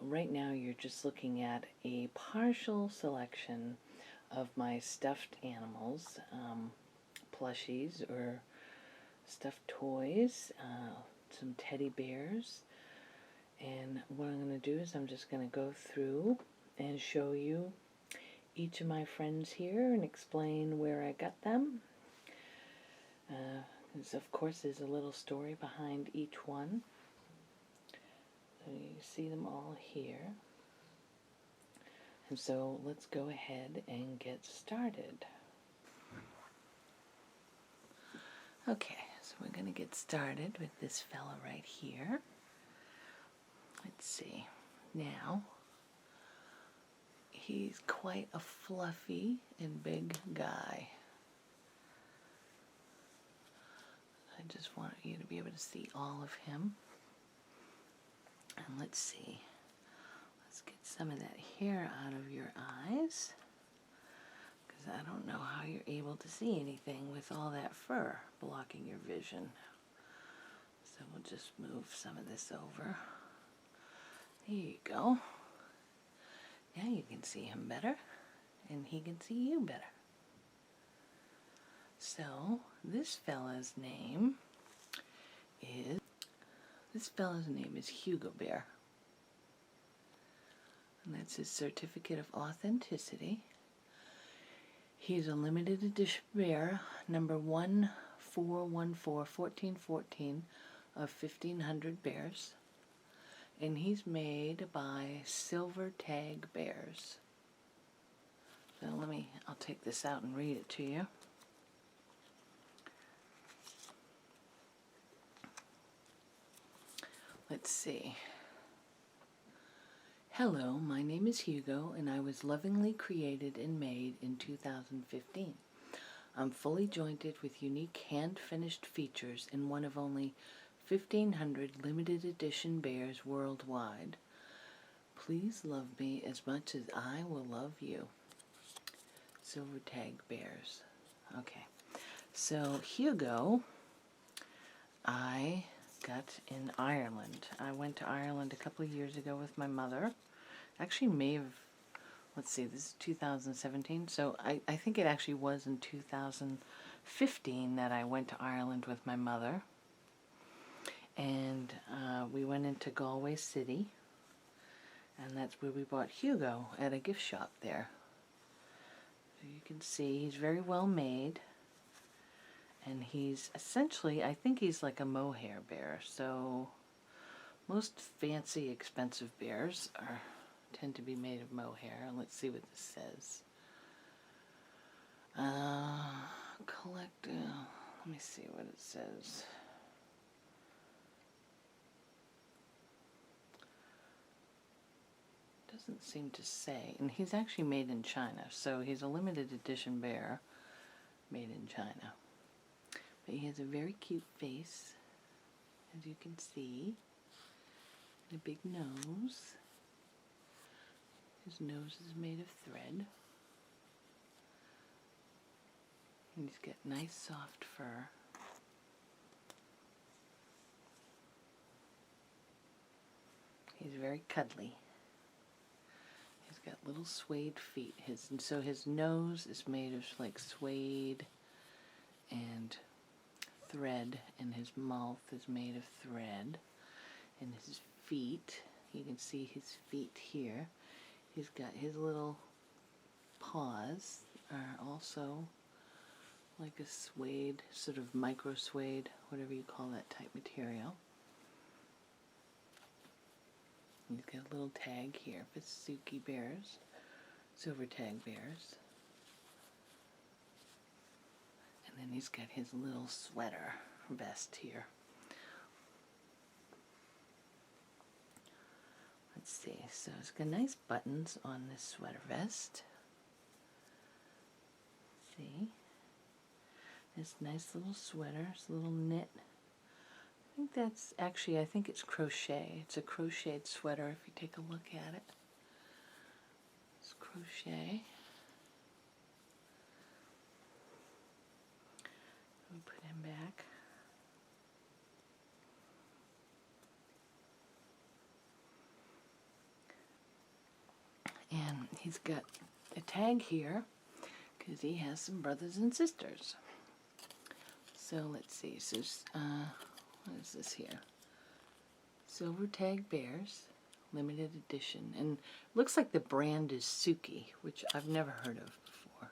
right now you're just looking at a partial selection of my stuffed animals, plushies or stuffed toys, some teddy bears. And what I'm going to do is I'm just going to go through and show you each of my friends here and explain where I got them. Because of course there's a little story behind each one. So you see them all here. And so let's go ahead and get started. Okay, so we're going to get started with this fella right here. Let's see. Now, he's quite a fluffy and big guy. I just want you to be able to see all of him. And let's see. Let's get some of that hair out of your eyes, because I don't know how you're able to see anything with all that fur blocking your vision. So we'll just move some of this over. There you go. Now you can see him better, and he can see you better. So this fella's name is Hugo Bear. And that's his certificate of authenticity. He's a limited edition bear, number 1414 of 1500 bears. And he's made by Silver Tag Bears. So I'll take this out and read it to you. Let's see. Hello, my name is Hugo, and I was lovingly created and made in 2015. I'm fully jointed with unique hand-finished features and one of only 1,500 limited edition bears worldwide. Please love me as much as I will love you. Silver Tag Bears. Okay, so Hugo, I got in Ireland. I went to Ireland a couple of years ago with my mother. Actually may have, let's see, this is 2017, so I think it actually was in 2015 that I went to Ireland with my mother. And we went into Galway City, and that's where we bought Hugo at a gift shop there. So you can see he's very well made. And he's essentially, I think he's like a mohair bear. So most fancy, expensive bears tend to be made of mohair. Let's see what this says. Let me see what it says. Doesn't seem to say. And he's actually made in China. So he's a limited edition bear made in China. But he has a very cute face, as you can see. And a big nose. His nose is made of thread. And he's got nice soft fur. He's very cuddly. He's got little suede feet. So his nose is made of like suede and thread, and his mouth is made of thread. And his feet, you can see his feet here. He's got his little paws are also like a suede, sort of micro suede, whatever you call that type material. He's got a little tag here for Suki bears, Silver Tag Bears. And then he's got his little sweater vest here. Let's see, so it's got nice buttons on this sweater vest. See? This nice little sweater, it's a little knit. I think that's actually, I think it's crochet. It's a crocheted sweater if you take a look at it. It's crochet. Let me put him back. he's got a tag here because he has some brothers and sisters. So let's see, so what is this here? Silver Tag Bears, limited edition, and looks like the brand is Suki, which I've never heard of before.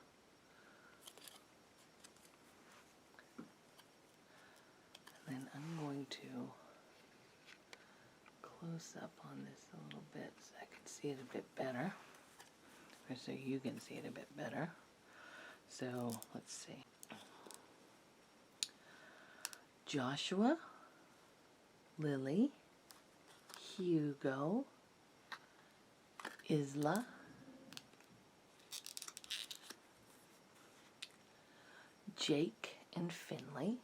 And then I'm going to close up on this a little bit so I can see it a bit better, or so you can see it a bit better. So let's see. Joshua, Lily, Hugo, Isla, Jake and Finley,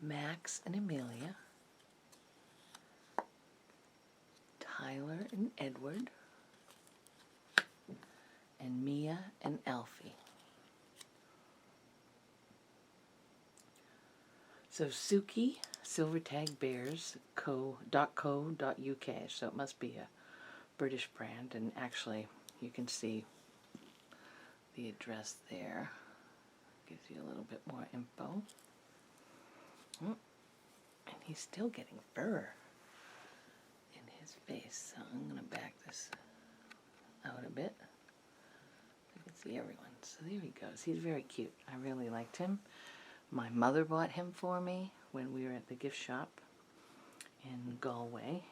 Max and Amelia, Tyler and Edward, and Mia and Alfie. So Suki, Silver Tag Bears .co.uk, so it must be a British brand, and actually you can see the address there. Gives you a little bit more info. And he's still getting fur in his face, so I'm going to back this out a bit. You can see everyone. So there he goes. He's very cute. I really liked him. My mother bought him for me when we were at the gift shop in Galway.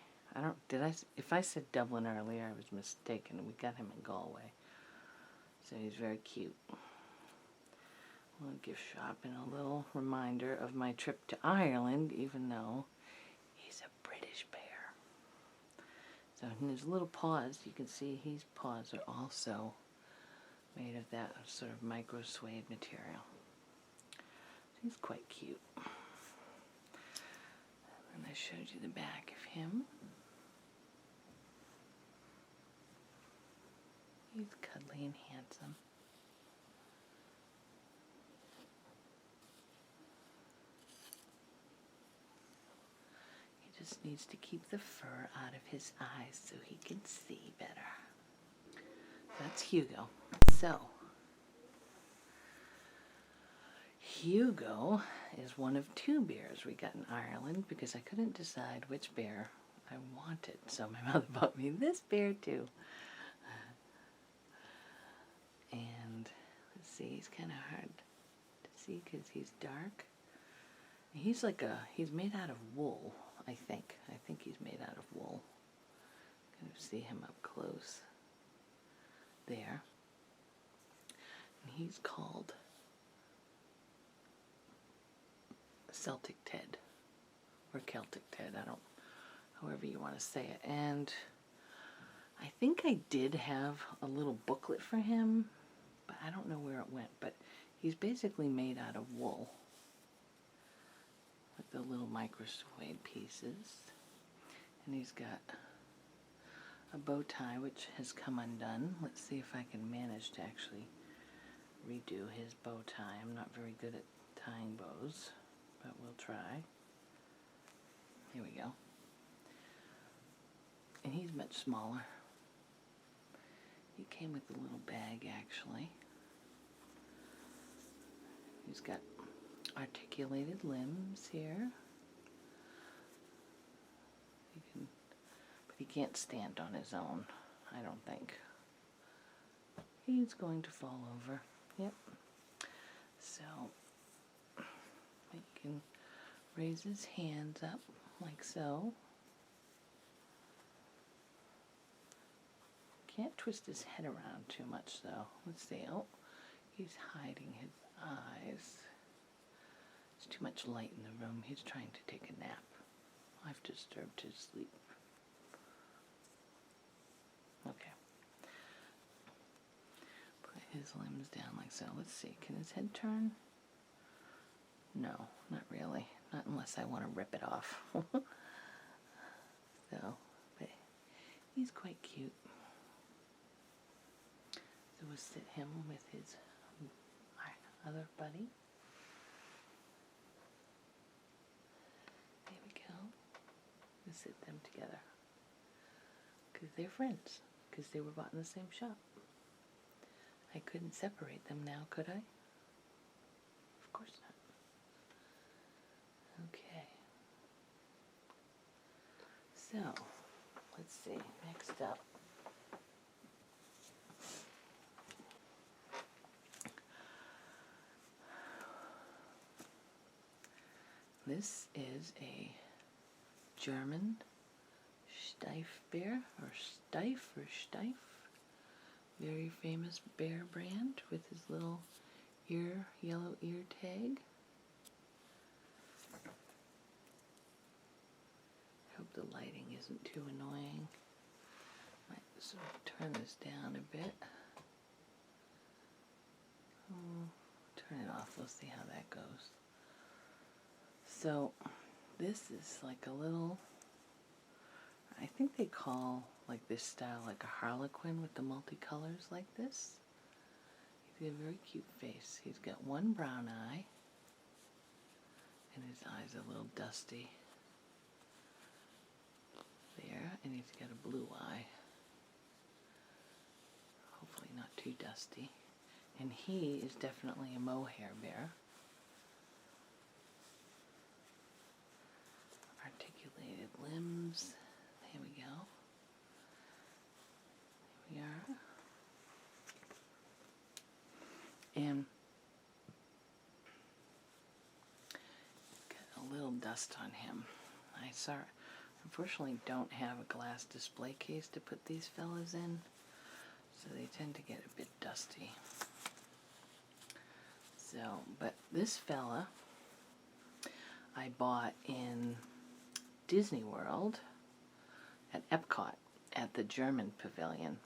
If I said Dublin earlier, I was mistaken. We got him in Galway. So he's very cute. A little gift shop and a little reminder of my trip to Ireland, even though he's a British bear. So in his little paws, you can see his paws are also made of that sort of micro suede material. He's quite cute. And I showed you the back of him. He's cuddly and handsome. He just needs to keep the fur out of his eyes so he can see better. That's Hugo. So, Hugo is one of two bears we got in Ireland because I couldn't decide which bear I wanted. So my mother bought me this bear too. And let's see, he's kind of hard to see because he's dark. He's made out of wool, I think. I think he's made out of wool. Kind of see him up close there. And he's called Celtic Ted, or Celtic Ted, however you want to say it. And I think I did have a little booklet for him, but I don't know where it went. But he's basically made out of wool with the little micro suede pieces. And he's got a bow tie which has come undone. Let's see if I can manage to actually redo his bow tie. I'm not very good at tying bows, but we'll try. Here we go. And he's much smaller. He came with a little bag, actually. He's got articulated limbs here. But he can't stand on his own, I don't think. He's going to fall over. Yep. So he can raise his hands up like so. Can't twist his head around too much though. Let's see. Oh, he's hiding his eyes. There's too much light in the room. He's trying to take a nap. I've disturbed his sleep. Okay. Put his limbs down like so. Let's see. Can his head turn? No, not really. Not unless I want to rip it off. So, but he's quite cute. So we'll sit him with his other buddy. There we go. We'll sit them together. because they're friends, because they were bought in the same shop. I couldn't separate them now, could I? Of course not. Okay. So, let's see, next up. This is a German Stief bear, or Stief, very famous bear brand with his little yellow ear tag. I hope the lighting isn't too annoying. Might sort of turn this down a bit. Turn it off, we'll see how that goes. So this is like a little, I think they call like this style like a harlequin with the multicolors like this. He's got a very cute face. He's got one brown eye, and his eye's a little dusty there, and he's got a blue eye. Hopefully not too dusty. And he is definitely a mohair bear. Articulated limbs. Here we go. Here we are. And got a little dust on him. I unfortunately don't have a glass display case to put these fellas in, so they tend to get a bit dusty. So, but this fella I bought in Disney World at Epcot at the German pavilion.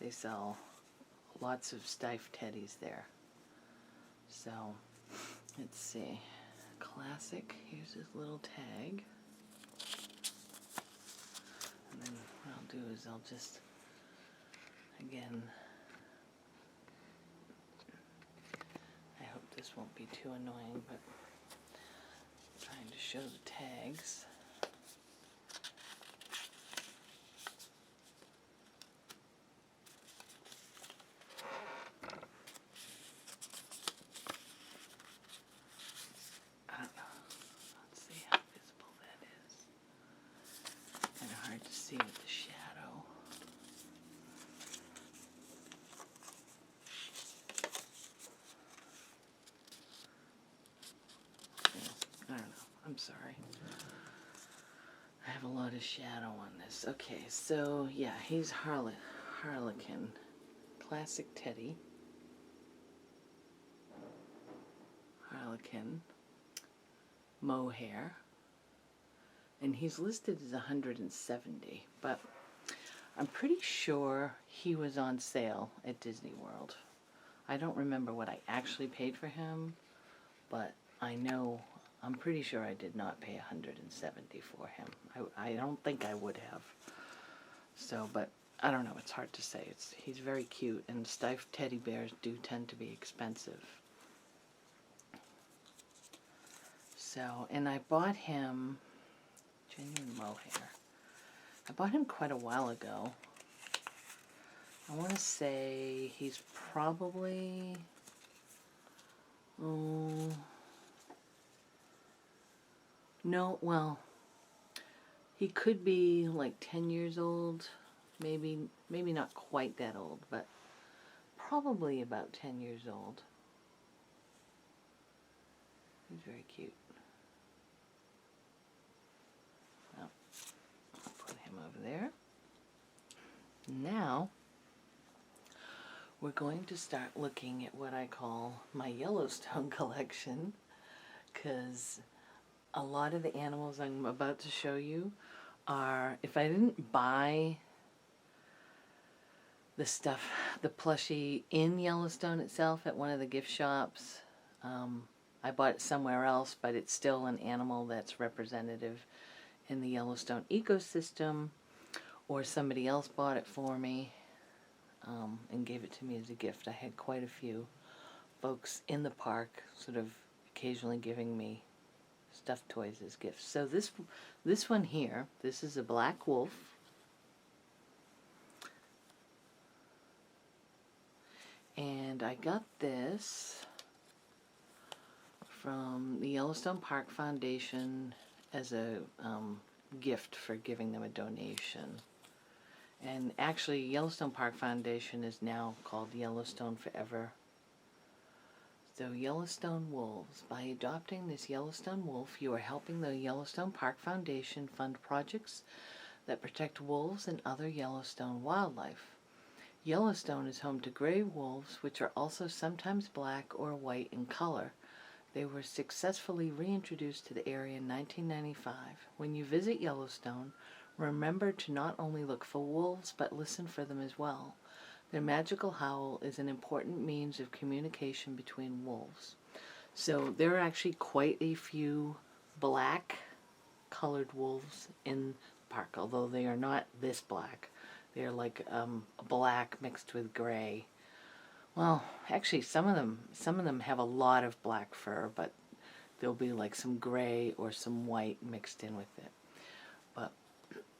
They sell lots of Stief teddies there. So, let's see. Classic. Here's his little tag. And then what I'll do is I'll just, again, I hope this won't be too annoying, but I'm trying to show the tags. See with the shadow. I don't know. I'm sorry. I have a lot of shadow on this. Okay, so yeah, he's Harlequin. Classic teddy. Harlequin. Mohair. And he's listed as 170, but I'm pretty sure he was on sale at Disney World. I don't remember what I actually paid for him, but I'm pretty sure I did not pay 170 for him. I don't think I would have. So, but I don't know, it's hard to say. He's very cute, and Stief teddy bears do tend to be expensive. So, and I bought him genuine mohair. I bought him quite a while ago. I want to say he's probably no, well, he could be like 10 years old, maybe not quite that old, but probably about 10 years old. He's very cute. Over there. Now we're going to start looking at what I call my Yellowstone collection, because a lot of the animals I'm about to show you are, if I didn't buy the stuff, the plushie in Yellowstone itself at one of the gift shops, I bought it somewhere else, but it's still an animal that's representative in the Yellowstone ecosystem, or somebody else bought it for me and gave it to me as a gift. I had quite a few folks in the park sort of occasionally giving me stuffed toys as gifts. So this one here, this is a black wolf. And I got this from the Yellowstone Park Foundation as a gift for giving them a donation. And actually, Yellowstone Park Foundation is now called Yellowstone Forever. So, Yellowstone Wolves. By adopting this Yellowstone Wolf, you are helping the Yellowstone Park Foundation fund projects that protect wolves and other Yellowstone wildlife. Yellowstone is home to gray wolves, which are also sometimes black or white in color. They were successfully reintroduced to the area in 1995. When you visit Yellowstone, remember to not only look for wolves, but listen for them as well. Their magical howl is an important means of communication between wolves. So there are actually quite a few black colored wolves in the park, although they are not this black. They're like black mixed with gray. Well, actually, some of them have a lot of black fur, but there'll be like some gray or some white mixed in with it. But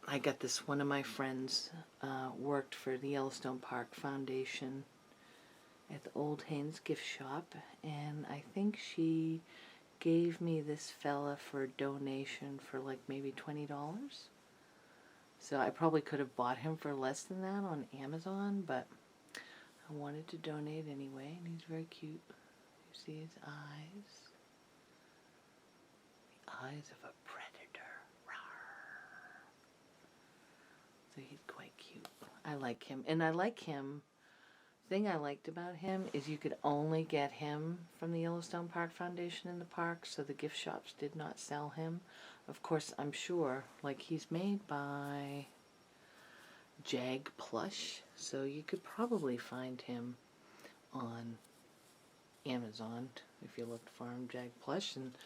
I got this. One of my friends worked for the Yellowstone Park Foundation at the Old Haynes gift shop, and I think she gave me this fella for a donation for like maybe $20. So I probably could have bought him for less than that on Amazon, but I wanted to donate anyway, and he's very cute. You see his eyes? The eyes of a predator. Rawr. So he's quite cute. I like him. And I like him. The thing I liked about him is you could only get him from the Yellowstone Park Foundation in the park, so the gift shops did not sell him. Of course, I'm sure, like, he's made by Jag Plush, so you could probably find him on Amazon if you looked for him, Jag Plush. And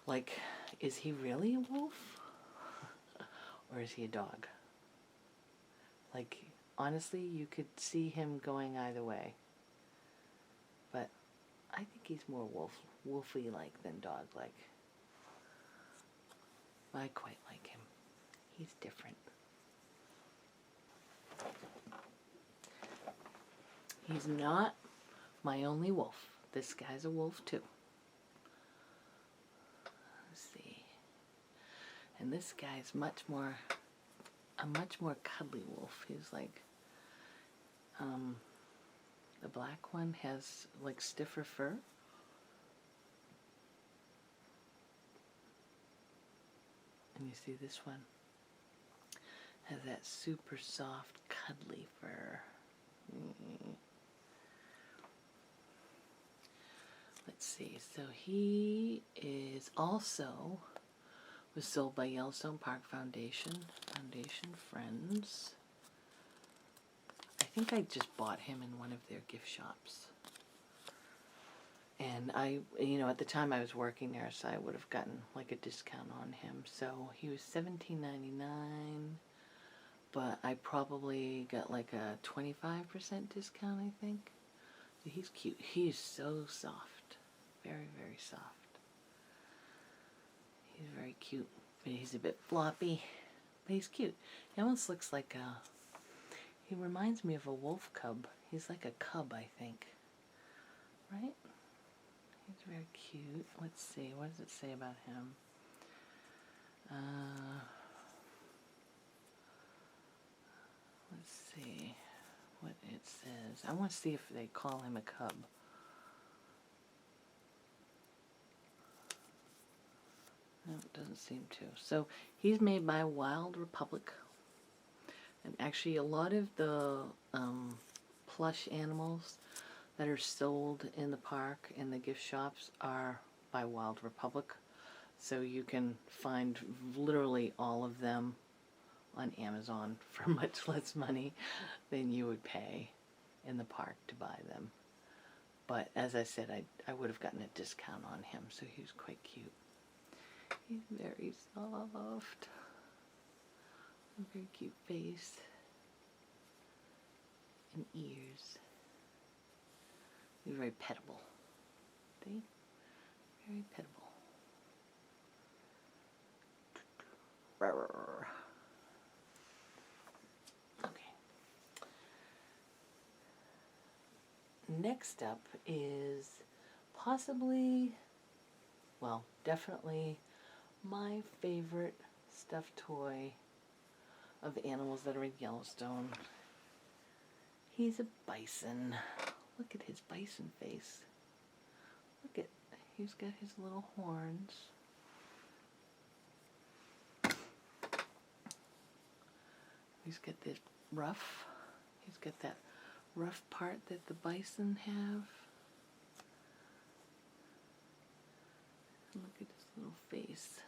like, is he really a wolf or is he a dog? Like, honestly, you could see him going either way, but I think he's more wolfy like than dog like. I quite like him. He's different. He's not my only wolf. This guy's a wolf too. Let's see. And this guy's a much more cuddly wolf. He's like, the black one has like stiffer fur. And you see this one has that super soft, cuddly fur. Let's see, so he is also was sold by Yellowstone Park Foundation friends. I think I just bought him in one of their gift shops. And at the time I was working there, so I would have gotten like a discount on him. So he was $17.99, but I probably got like a 25% discount, I think. He's cute. He's so soft. Very, very soft. He's very cute. But he's a bit floppy, but he's cute. He almost looks like he reminds me of a wolf cub. He's like a cub, I think. Right? He's very cute. Let's see, what does it say about him? Let's see what it says. I want to see if they call him a cub. No, it doesn't seem to. So he's made by Wild Republic. And actually a lot of the plush animals that are sold in the park and the gift shops are by Wild Republic. So you can find literally all of them on Amazon for much less money than you would pay in the park to buy them. But as I said, I would have gotten a discount on him, so he was quite cute. He's very soft. A very cute face. And ears. He's very pettable. See? Very pettable. Okay. next up is possibly, well, definitely my favorite stuffed toy of the animals that are in Yellowstone. He's a bison. Look at his bison face. Look at, he's got his little horns. He's got this rough. He's got that rough part that the bison have. Look at his little face.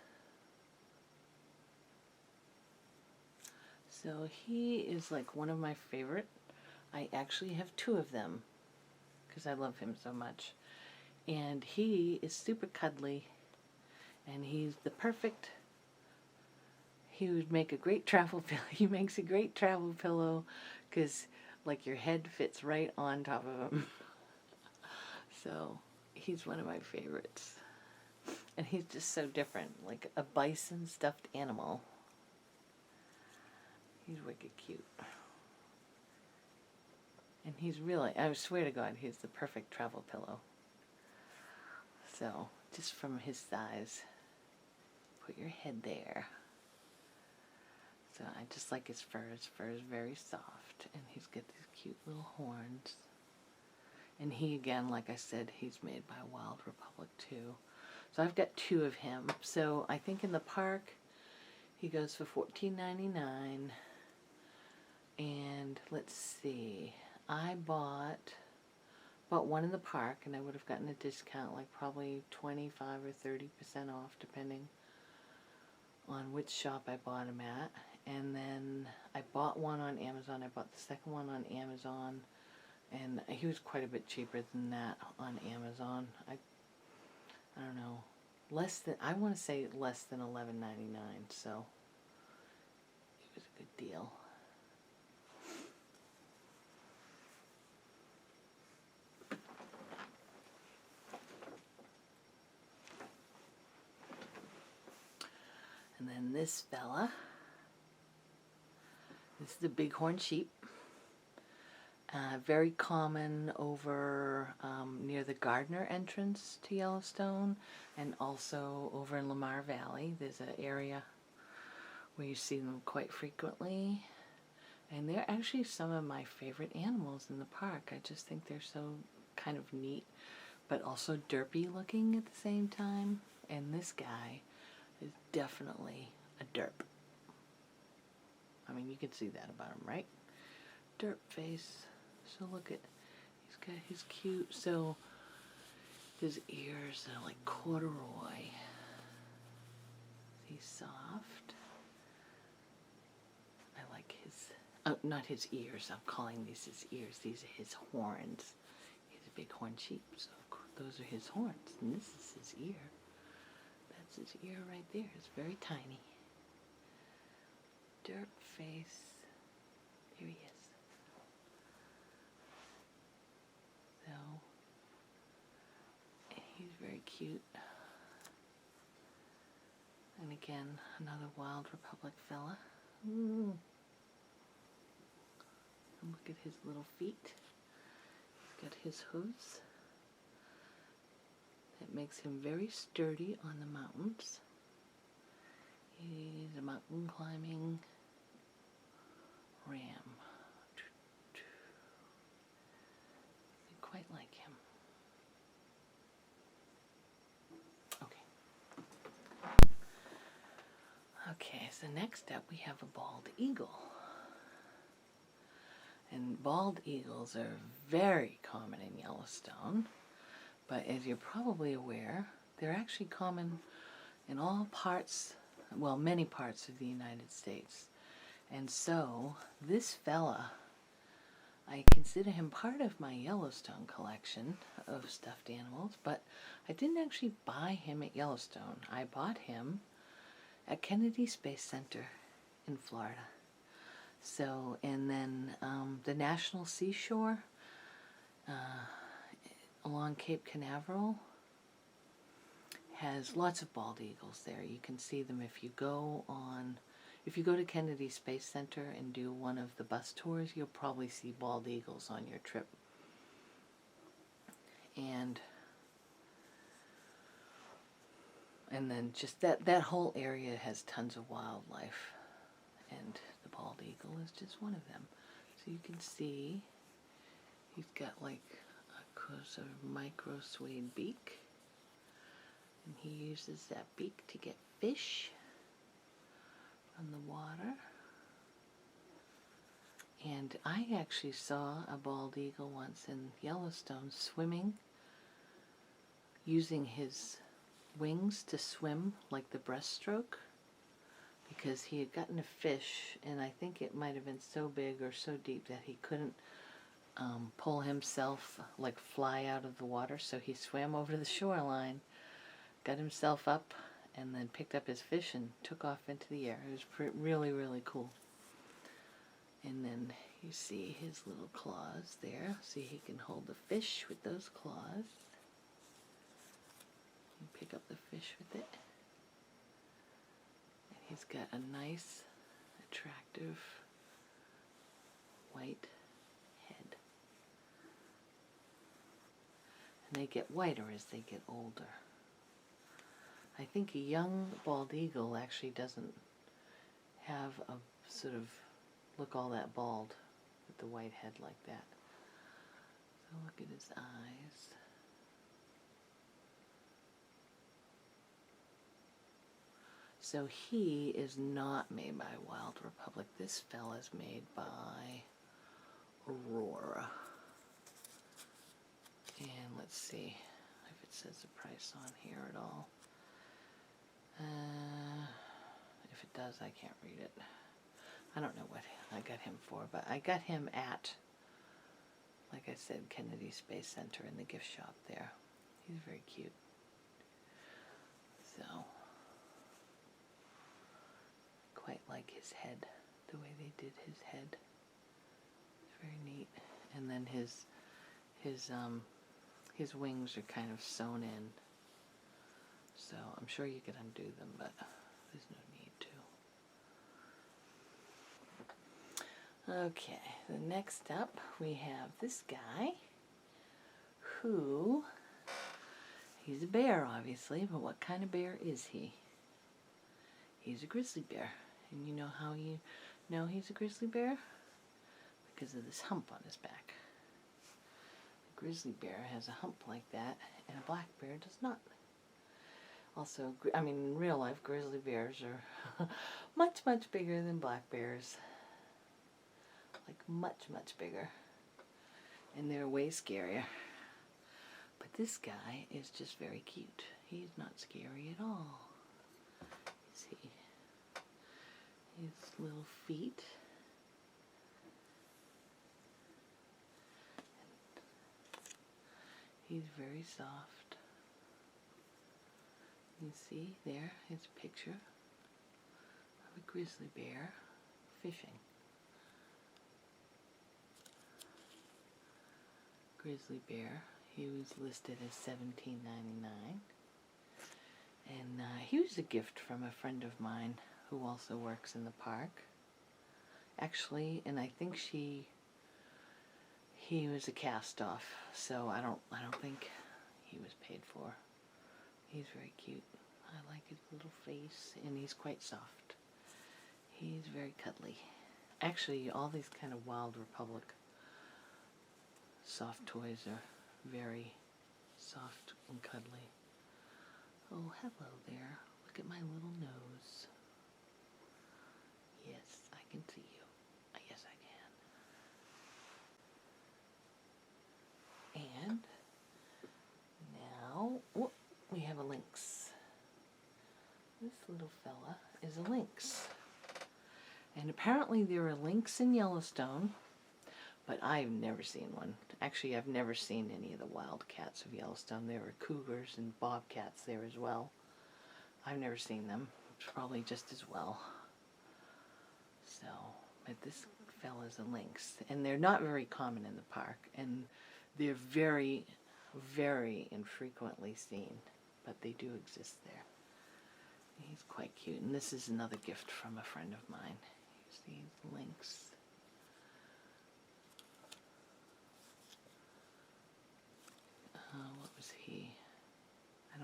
So he is like one of my favorite. I actually have two of them because I love him so much. And he is super cuddly, and he's the perfect, he would make a great travel pillow. He makes a great travel pillow because like your head fits right on top of him. So he's one of my favorites. And he's just so different, like a bison stuffed animal. He's wicked cute. And he's really, I swear to God, he's the perfect travel pillow. So, just from his size, put your head there. So I just like his fur. His fur is very soft, and he's got these cute little horns. And he, again, like I said, he's made by Wild Republic too. So I've got two of him. So I think in the park, he goes for $14.99. And let's see, I bought one in the park, and I would have gotten a discount, like probably 25 or 30% off, depending on which shop I bought him at. And then I bought one on Amazon. I bought the second one on Amazon, and he was quite a bit cheaper than that on Amazon. I don't know, less than, I want to say less than $11.99. So it was a good deal. And then this fella, this is the Bighorn Sheep. Very common over near the Gardner entrance to Yellowstone, and also over in Lamar Valley. There's an area where you see them quite frequently. And they're actually some of my favorite animals in the park. I just think they're so kind of neat, but also derpy looking at the same time. And this guy is definitely a derp. I mean, you can see that about him, right? Derp face. So look at, he's got his cute, so his ears are like corduroy. He's soft. I like his, oh, not his ears, I'm calling these his ears. These are his horns. He's a Bighorn Sheep, so those are his horns. And this is his ear. That's his ear right there. It's very tiny. Derp face. Here he is. So, he's very cute. And again, another Wild Republic fella. Ooh. And look at his little feet. He's got his hooves. That makes him very sturdy on the mountains. He's a mountain climbing ram. I quite like him. Okay, so next up we have a bald eagle. And bald eagles are very common in Yellowstone, but as you're probably aware, they're actually common in all parts, well, many parts of the United States. And so, this fella, I consider him part of my Yellowstone collection of stuffed animals, but I didn't actually buy him at Yellowstone. I bought him at Kennedy Space Center in Florida. So, and then the National Seashore along Cape Canaveral has lots of bald eagles there. You can see them if you go to Kennedy Space Center and do one of the bus tours, you'll probably see bald eagles on your trip. and then just that whole area has tons of wildlife, and the bald eagle is just one of them. So you can see he's got like a sort of micro suede beak, and he uses that beak to get fish from the water. And I actually saw a bald eagle once in Yellowstone swimming, using his wings to swim like the breaststroke, because he had gotten a fish, and I think it might have been so big or so deep that he couldn't pull himself, like fly out of the water, so he swam over the shoreline, got himself up, and then picked up his fish and took off into the air. It was really, really cool. And then you see his little claws there. See, he can hold the fish with those claws. You pick up the fish with it. And he's got a nice, attractive, white head. And they get whiter as they get older. I think a young bald eagle actually doesn't have a sort of look all that bald with the white head like that. So look at his eyes. So he is not made by Wild Republic. This fella is made by Aurora. And let's see if it says the price on here at all. If it does, I can't read it. I don't know what I got him for, but I got him at, like I said, Kennedy Space Center in the gift shop there. He's very cute. So, quite like his head, the way they did his head. It's very neat. And then his wings are kind of sewn in. So I'm sure you could undo them, but there's no need to. Okay, the next up we have this guy who, he's a bear obviously, but what kind of bear is he? He's a grizzly bear. And you know how you know he's a grizzly bear? Because of this hump on his back. A grizzly bear has a hump like that, and a black bear does not. Also, I mean, in real life, grizzly bears are much, much bigger than black bears. Like, much, much bigger. And they're way scarier. But this guy is just very cute. He's not scary at all. See his little feet. He's very soft. You see there, it's a picture of a grizzly bear fishing. Grizzly bear, he was listed as $17.99, and he was a gift from a friend of mine who also works in the park. Actually, and I think he was a cast-off, so I don't think he was paid for. He's very cute. I like his little face, and he's quite soft. He's very cuddly. Actually, all these kind of Wild Republic soft toys are very soft and cuddly. Oh, hello there. Look at my little nose. Yes, I can see you. Yes, I can. And now, we have a lynx. This little fella is a lynx. And apparently there are lynx in Yellowstone, but I've never seen one. Actually, I've never seen any of the wild cats of Yellowstone. There are cougars and bobcats there as well. I've never seen them. It's probably just as well. So, but this fella's a lynx. And they're not very common in the park. And they're very, very infrequently seen. But they do exist there. He's quite cute. And this is another gift from a friend of mine. You see the lynx.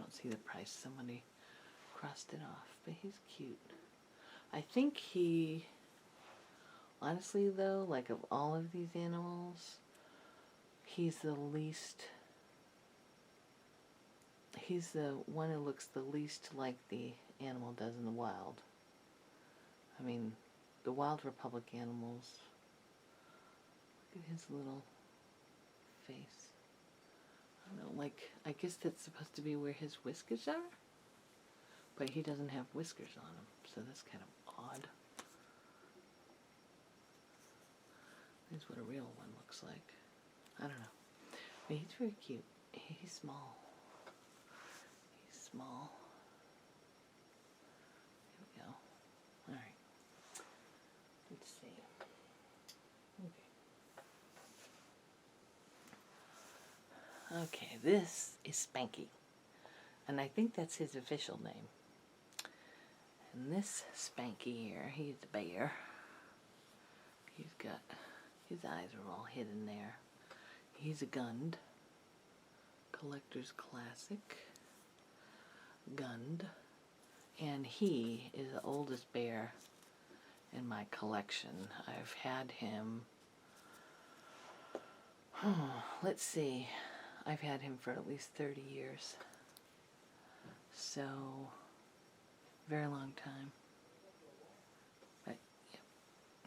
don't see the price. Somebody crossed it off, but he's cute. I think he, honestly though, like of all of these animals, he's the one who looks the least like the animal does in the wild. I mean, the Wild Republic animals, look at his little face. I don't know, like, I guess that's supposed to be where his whiskers are, but he doesn't have whiskers on him, so that's kind of odd. This is what a real one looks like. I don't know. But he's very cute. He's small. He's small. Here we go. Alright. Let's see. Okay. Okay, this is Spanky. And I think that's his official name. And this Spanky here, he's a bear. He's got, his eyes are all hidden there. He's a gunned, collector's classic, gunned, and he is the oldest bear in my collection. I've had him, let's see, I've had him for at least 30 years. So, very long time. But, yep,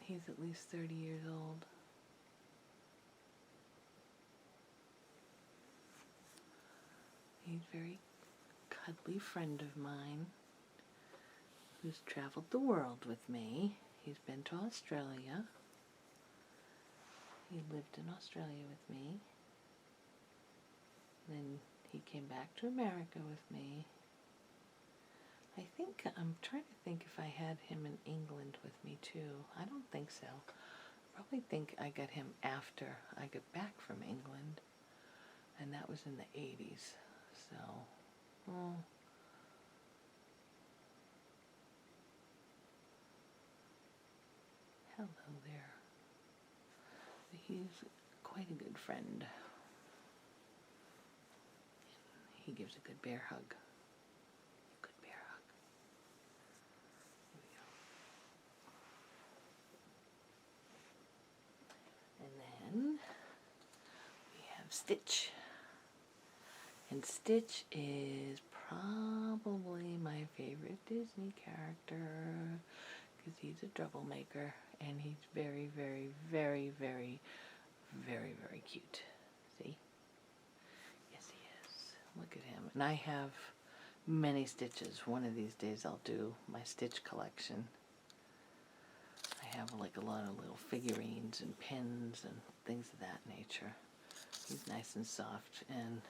he's at least 30 years old. He's a very cuddly friend of mine who's traveled the world with me. He's been to Australia. He lived in Australia with me. Then he came back to America with me. I think, I'm trying to think if I had him in England with me too. I don't think so. I probably think I got him after I got back from England. And that was in the 80s. So, well, hello there. He's quite a good friend. He gives a good bear hug. Good bear hug. Here we go. And then we have Stitch. And Stitch is probably my favorite Disney character because he's a troublemaker and he's very, very, very, very, very, very cute. See? Yes, he is. Look at him. And I have many Stitches. One of these days I'll do my Stitch collection. I have like a lot of little figurines and pins and things of that nature. He's nice and soft, and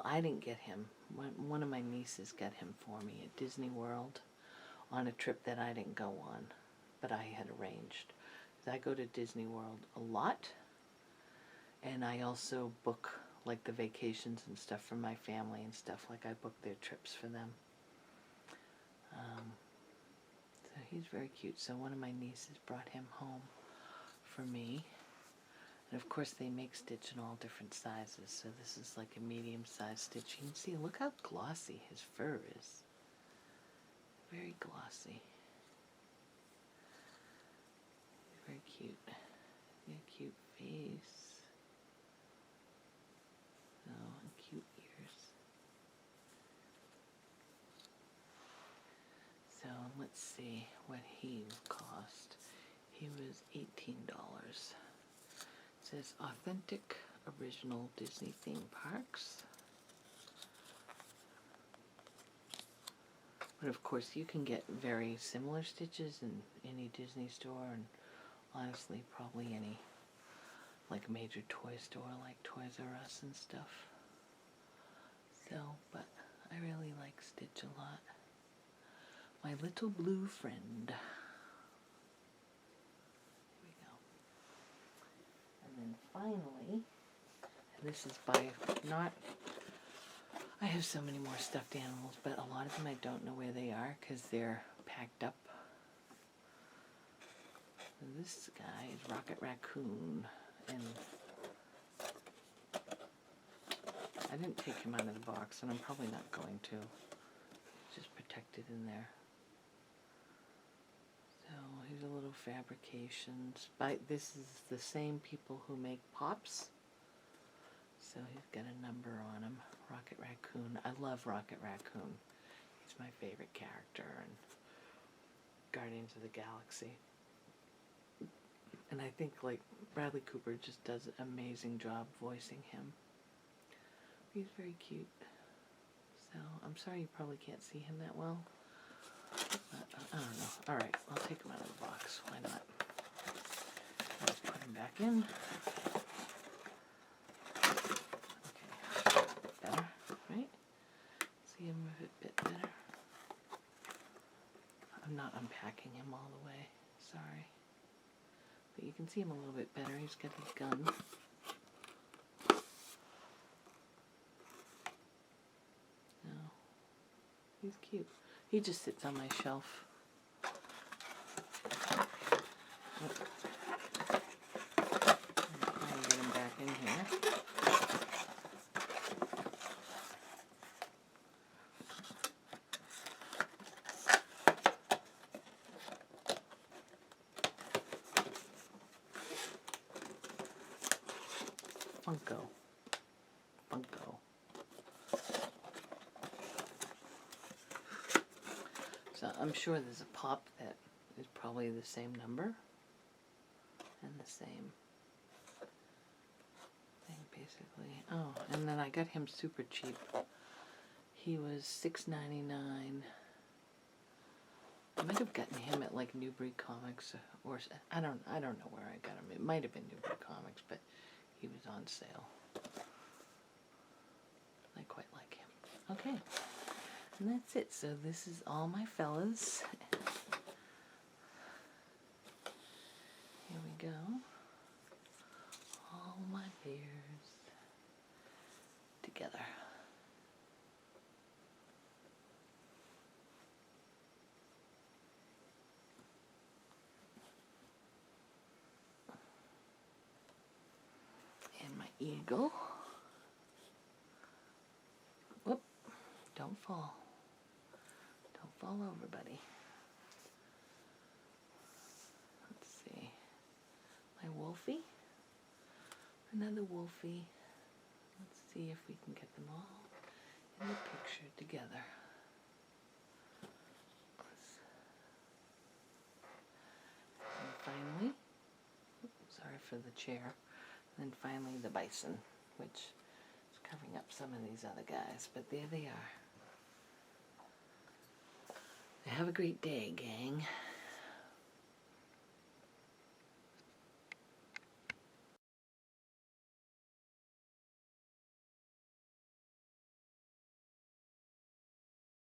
I didn't get him. One of my nieces got him for me at Disney World on a trip that I didn't go on, but I had arranged. I go to Disney World a lot, and I also book like the vacations and stuff for my family and stuff. Like I book their trips for them. So he's very cute. So one of my nieces brought him home for me. And of course they make Stitch in all different sizes, so this is like a medium-sized Stitch. You can see, look how glossy his fur is. Very glossy. Very cute. A cute face. Oh, and cute ears. So let's see what he cost. He was $18. It says authentic original Disney theme parks. But of course you can get very similar Stitches in any Disney store, and honestly probably any like major toy store like Toys R Us and stuff. So, but I really like Stitch a lot. My little blue friend. And then finally, and this is by not, I have so many more stuffed animals, but a lot of them I don't know where they are because they're packed up. And this guy is Rocket Raccoon, and I didn't take him out of the box, and I'm probably not going to. It's just protected in there. So here's a little fabrications. This is the same people who make Pops. So he's got a number on him. Rocket Raccoon. I love Rocket Raccoon. He's my favorite character in Guardians of the Galaxy. And I think, like, Bradley Cooper just does an amazing job voicing him. He's very cute. So, I'm sorry you probably can't see him that well. I don't know. Alright, I'll take him out of the box. Why not? Let's put him back in. Okay. Better, right? See him a bit better. I'm not unpacking him all the way. Sorry. But you can see him a little bit better. He's got his gun. No. He's cute. He just sits on my shelf. I'll get him back in here. Funko. So I'm sure there's a Pop that is probably the same number and the same thing basically. Oh, and then I got him super cheap. He was $6.99. I might have gotten him at like Newbury Comics, or I don't know where I got him. It might have been Newbury Comics, but he was on sale. I quite like him. Okay, and that's it. So this is all my fellas. Here we go. All my bears together. And my eagle. Whoop. Don't fall. Don't fall over, buddy. Let's see. My wolfie. Another wolfie. Let's see if we can get them all in the picture together. And finally, sorry for the chair. And then finally the bison, which is covering up some of these other guys, but there they are. Have a great day, gang.